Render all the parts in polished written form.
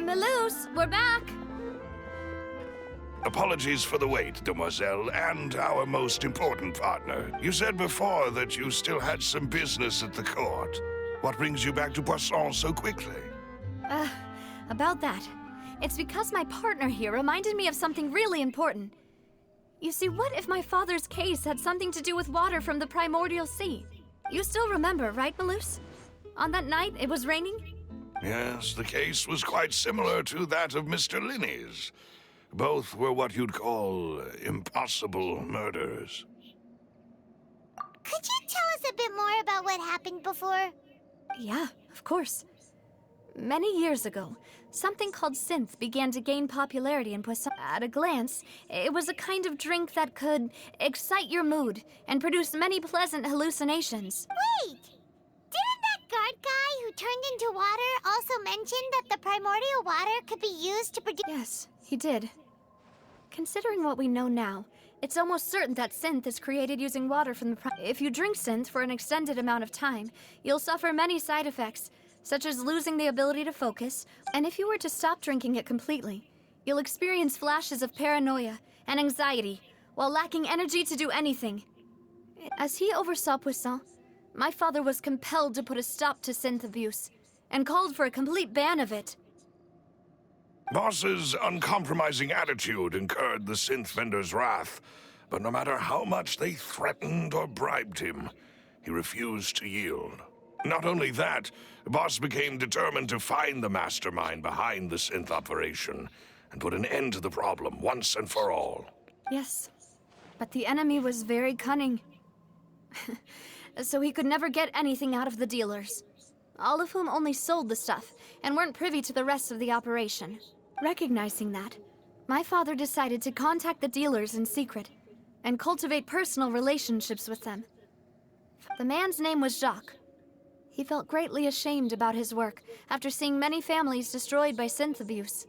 Melus, we're back! Apologies for the wait, demoiselle, and our most important partner. You said before that you still had some business at the court. What brings you back to Poisson so quickly? About that. It's because my partner here reminded me of something really important. You see, what if my father's case had something to do with water from the primordial sea? You still remember, right, Melus? On that night, it was raining? Yes, the case was quite similar to that of Mr. Linney's. Both were what you'd call impossible murders. Could you tell us a bit more about what happened before? Yeah, of course. Many years ago, something called synth began to gain popularity in Poisson. At a glance, it was a kind of drink that could excite your mood and produce many pleasant hallucinations. Wait! Didn't that guard guy who turned into water also mention that the primordial water could be used to produce— Yes, he did. Considering what we know now, it's almost certain that synth is created using water from the If you drink synth for an extended amount of time, you'll suffer many side effects, such as losing the ability to focus, and if you were to stop drinking it completely, you'll experience flashes of paranoia and anxiety, while lacking energy to do anything. As he oversaw Poisson, my father was compelled to put a stop to synth abuse, and called for a complete ban of it. Boss's uncompromising attitude incurred the synth vendor's wrath, but no matter how much they threatened or bribed him, he refused to yield. Not only that, Boss became determined to find the mastermind behind the synth operation and put an end to the problem once and for all. Yes, but the enemy was very cunning. So he could never get anything out of the dealers, all of whom only sold the stuff and weren't privy to the rest of the operation. Recognizing that, my father decided to contact the dealers in secret and cultivate personal relationships with them. The man's name was Jacques. He felt greatly ashamed about his work after seeing many families destroyed by synth abuse.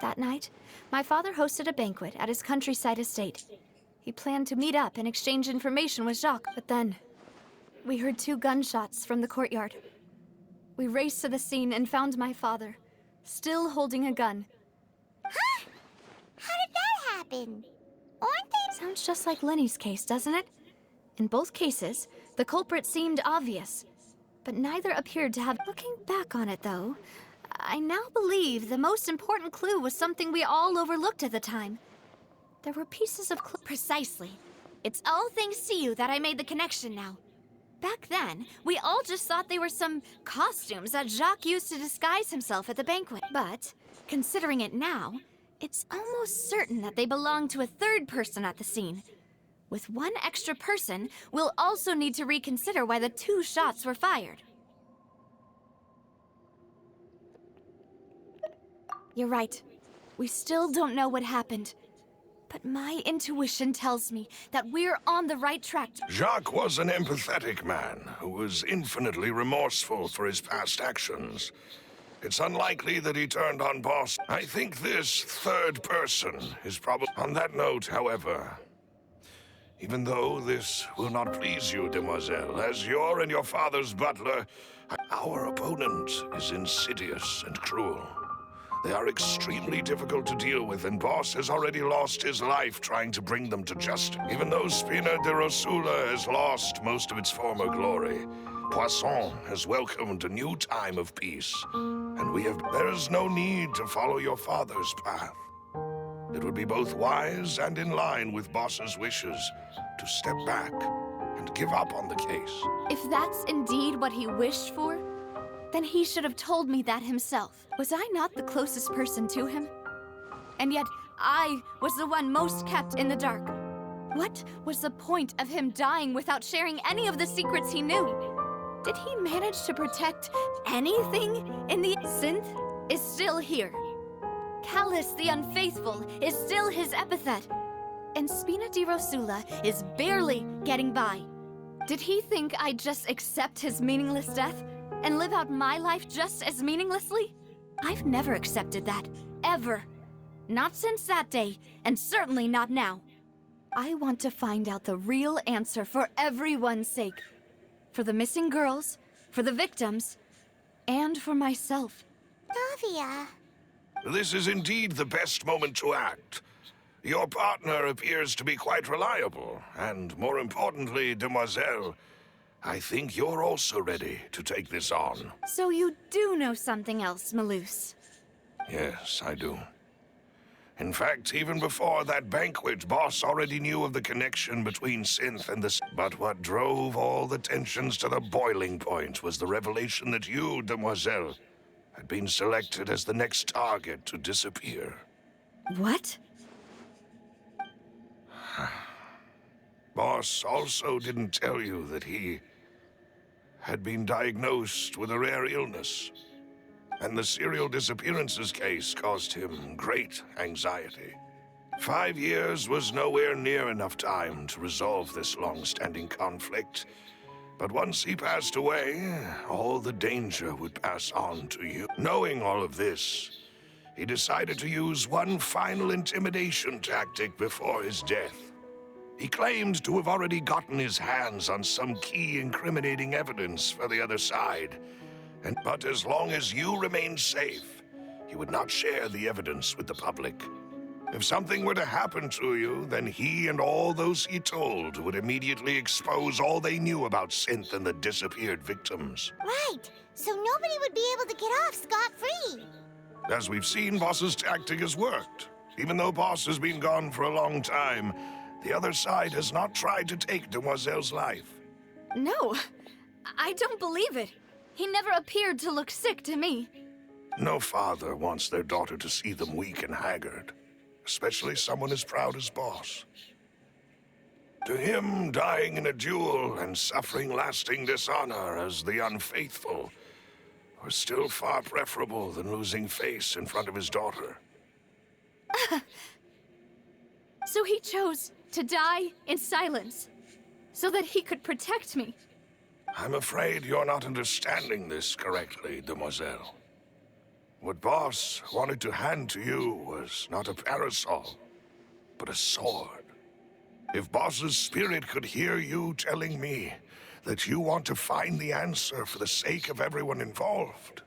That night, my father hosted a banquet at his countryside estate. He planned to meet up and exchange information with Jacques, but then we heard 2 gunshots from the courtyard. We raced to the scene and found my father, still holding a gun. Huh? How did that happen? Aren't they— Sounds just like Lenny's case, doesn't it? In both cases, the culprit seemed obvious, but neither appeared to have— Looking back on it, though, I now believe the most important clue was something we all overlooked at the time. There were pieces of Precisely. It's all thanks to you that I made the connection now. Back then, we all just thought they were some costumes that Jacques used to disguise himself at the banquet. But, considering it now, it's almost certain that they belong to a third person at the scene. With one extra person, we'll also need to reconsider why the 2 shots were fired. You're right. We still don't know what happened. But my intuition tells me that we're on the right track. Jacques was an empathetic man who was infinitely remorseful for his past actions. It's unlikely that he turned on Boss. I think this third person is probably— On that note, however, even though this will not please you, demoiselle, as you're and your father's butler, our opponent is insidious and cruel. They are extremely difficult to deal with, and Boss has already lost his life trying to bring them to justice. Even though Spina de Rosula has lost most of its former glory, Poisson has welcomed a new time of peace, and there's no need to follow your father's path. It would be both wise and in line with Boss's wishes to step back and give up on the case. If that's indeed what he wished for, then he should have told me that himself. Was I not the closest person to him? And yet, I was the one most kept in the dark. What was the point of him dying without sharing any of the secrets he knew? Did he manage to protect anything in the— Synth is still here. Callus the Unfaithful is still his epithet. And Spina di Rosula is barely getting by. Did he think I'd just accept his meaningless death and live out my life just as meaninglessly? I've never accepted that, ever. Not since that day, and certainly not now. I want to find out the real answer for everyone's sake. For the missing girls, for the victims, and for myself. Navia, This is indeed the best moment to act. Your partner appears to be quite reliable, and more importantly, Demoiselle, I think you're also ready to take this on. So you do know something else, Maloose. Yes, I do. In fact, even before that banquet, Boss already knew of the connection between Synth and the... But what drove all the tensions to the boiling point was the revelation that you, Demoiselle, had been selected as the next target to disappear. What? Boss also didn't tell you that he had been diagnosed with a rare illness, and the serial disappearances case caused him great anxiety. 5 years was nowhere near enough time to resolve this long-standing conflict, but once he passed away, all the danger would pass on to you. Knowing all of this, he decided to use one final intimidation tactic before his death. He claimed to have already gotten his hands on some key incriminating evidence for the other side, but as long as you remained safe, he would not share the evidence with the public. If something were to happen to you, then he and all those he told would immediately expose all they knew about Synth and the disappeared victims. Right, so nobody would be able to get off scot-free. As we've seen, Boss's tactic has worked. Even though Boss has been gone for a long time, the other side has not tried to take Demoiselle's life. No, I don't believe it. He never appeared to look sick to me. No father wants their daughter to see them weak and haggard, especially someone as proud as Boss. To him, dying in a duel and suffering lasting dishonor as the unfaithful was still far preferable than losing face in front of his daughter. So he chose to die in silence, so that he could protect me. I'm afraid you're not understanding this correctly, Demoiselle. What Boss wanted to hand to you was not a parasol, but a sword. If Boss's spirit could hear you telling me that you want to find the answer for the sake of everyone involved,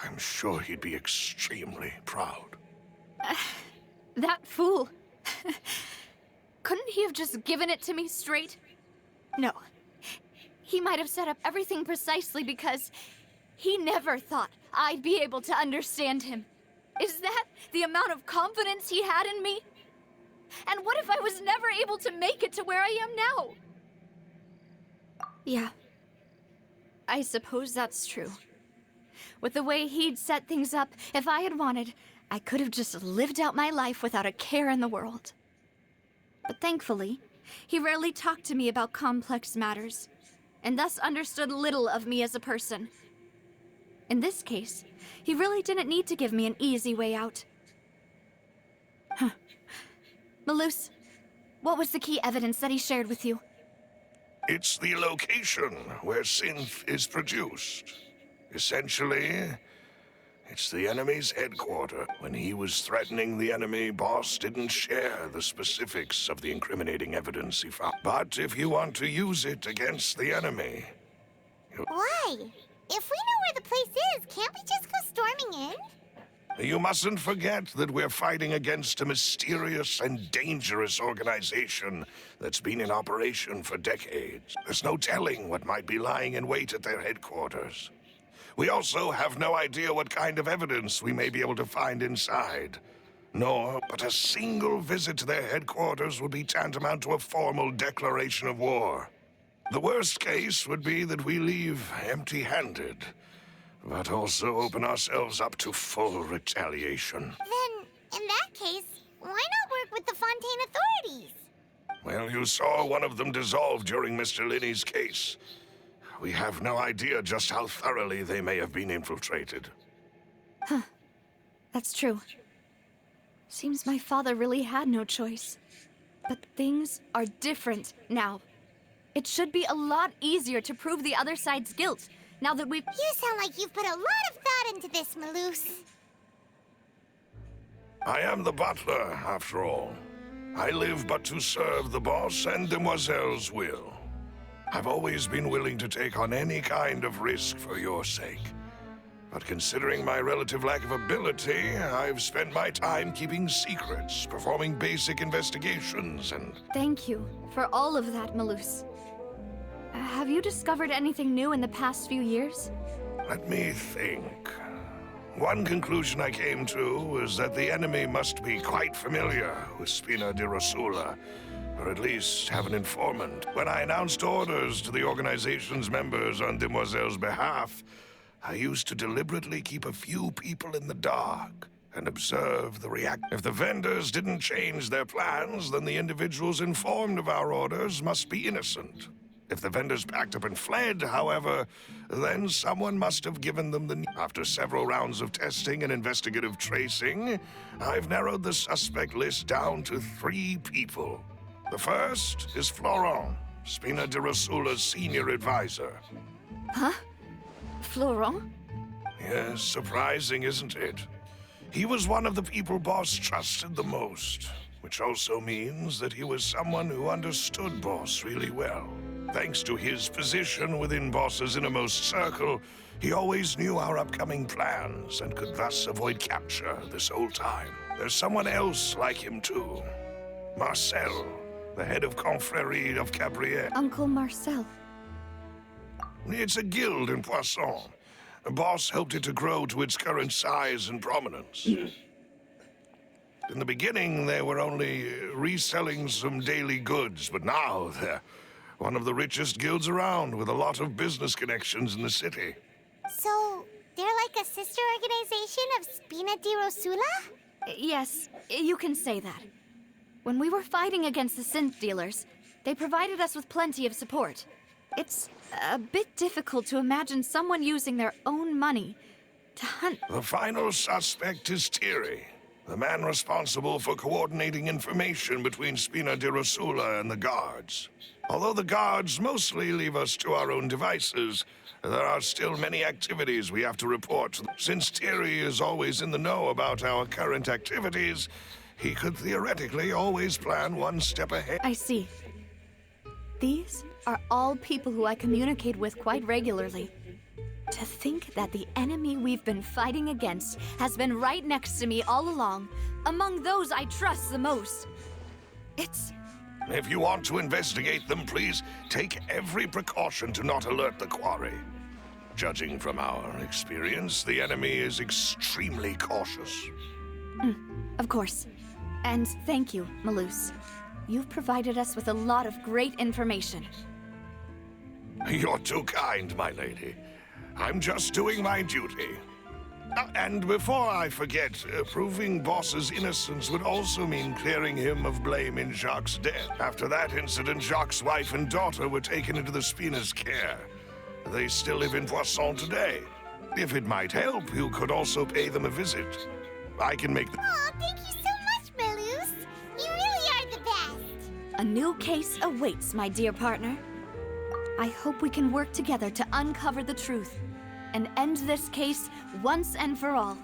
I'm sure he'd be extremely proud. That fool. Couldn't he have just given it to me straight? No. He might have set up everything precisely because he never thought I'd be able to understand him. Is that the amount of confidence he had in me? And what if I was never able to make it to where I am now? Yeah. I suppose that's true. With the way he'd set things up, if I had wanted, I could have just lived out my life without a care in the world. But thankfully, he rarely talked to me about complex matters, and thus understood little of me as a person. In this case, he really didn't need to give me an easy way out. Maloose, what was the key evidence that he shared with you? It's the location where Synth is produced. Essentially, it's the enemy's headquarters. When he was threatening the enemy, Boss didn't share the specifics of the incriminating evidence he found. But if you want to use it against the enemy... Why? If we know where the place is, can't we just go storming in? You mustn't forget that we're fighting against a mysterious and dangerous organization that's been in operation for decades. There's no telling what might be lying in wait at their headquarters. We also have no idea what kind of evidence we may be able to find inside. Nor, but a single visit to their headquarters would be tantamount to a formal declaration of war. The worst case would be that we leave empty-handed, but also open ourselves up to full retaliation. Then, in that case, why not work with the Fontaine authorities? Well, you saw one of them dissolve during Mr. Linney's case. We have no idea just how thoroughly they may have been infiltrated. Huh. That's true. Seems my father really had no choice. But things are different now. It should be a lot easier to prove the other side's guilt, now that we've... You sound like you've put a lot of thought into this, Maloose. I am the butler, after all. I live but to serve the boss and Demoiselle's will. I've always been willing to take on any kind of risk for your sake. But considering my relative lack of ability, I've spent my time keeping secrets, performing basic investigations, and... Thank you for all of that, Malus. Have you discovered anything new in the past few years? Let me think. One conclusion I came to was that the enemy must be quite familiar with Spina di Rosula, or at least have an informant. When I announced orders to the organization's members on Demoiselle's behalf, I used to deliberately keep a few people in the dark and observe the reaction. If the vendors didn't change their plans, then the individuals informed of our orders must be innocent. If the vendors packed up and fled, however, then someone must have given them the... After several rounds of testing and investigative tracing, I've narrowed the suspect list down to 3 people. The first is Florent, Spina di Rosula's senior advisor. Huh? Florent? Yes, surprising, isn't it? He was one of the people Boss trusted the most, which also means that he was someone who understood Boss really well. Thanks to his position within Boss's innermost circle, he always knew our upcoming plans and could thus avoid capture this whole time. There's someone else like him too. Marcel, the head of Confrérie of Cabrières. Uncle Marcel. It's a guild in Poisson. Boss helped it to grow to its current size and prominence. In the beginning, they were only reselling some daily goods, but now they're one of the richest guilds around, with a lot of business connections in the city. So, they're like a sister organization of Spina di Rosula? Yes, you can say that. When we were fighting against the synth dealers, they provided us with plenty of support. It's a bit difficult to imagine someone using their own money to hunt... The final suspect is Thierry, the man responsible for coordinating information between Spina di Rosula and the guards. Although the guards mostly leave us to our own devices, there are still many activities we have to report. Since Thierry is always in the know about our current activities, he could theoretically always plan one step ahead. I see. These are all people who I communicate with quite regularly. To think that the enemy we've been fighting against has been right next to me all along, among those I trust the most. It's... If you want to investigate them, please take every precaution to not alert the quarry. Judging from our experience, the enemy is extremely cautious. Of course. And thank you, Malus. You've provided us with a lot of great information. You're too kind, my lady. I'm just doing my duty. And before I forget, proving Boss's innocence would also mean clearing him of blame in Jacques' death. After that incident, Jacques' wife and daughter were taken into the Spina's care. They still live in Poisson today. If it might help, you could also pay them a visit. I can make... Aw, thank you so much, Malus. You really are the best. A new case awaits, my dear partner. I hope we can work together to uncover the truth and end this case once and for all.